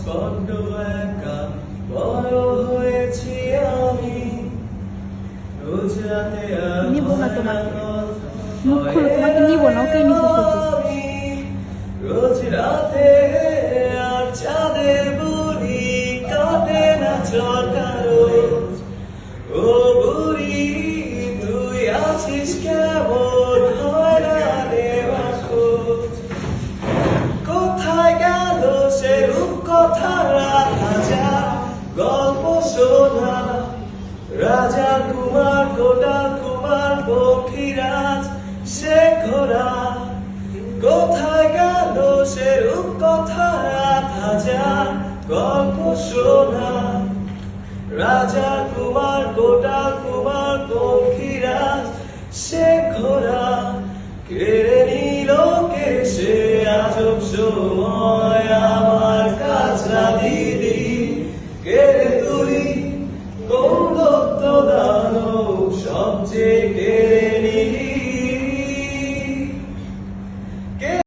বড্ড একা বড় হয়েছি আমি, রোজ রাতে নিব না তোমাকে, মুখ খুলো, তোমাকে নিব না, ওকে নিচে শুধু। রোজ রাতে আর চাঁদের বুড়ি কাটে না চরকারো। ও বুড়ি তুই আছিস কেমন, হয় না রে বাখোজ। কোথায় গেল সে রূপকথা রাজা, গল্প শোনা রাজা কুমার কোটাল কুমার পক্ষীরাজ শেখরা। কোথায় গেল সে রূপকথা রাজা, গল্প শোনা রাজা কুমার কোটাল কুমার পক্ষীরাজ শেখরা। কেড়ে নিল কে সে আজব সময় আমার কাছরা দিদি, কেড়ে তুই কোন দত্ত দানব সবচেয়ে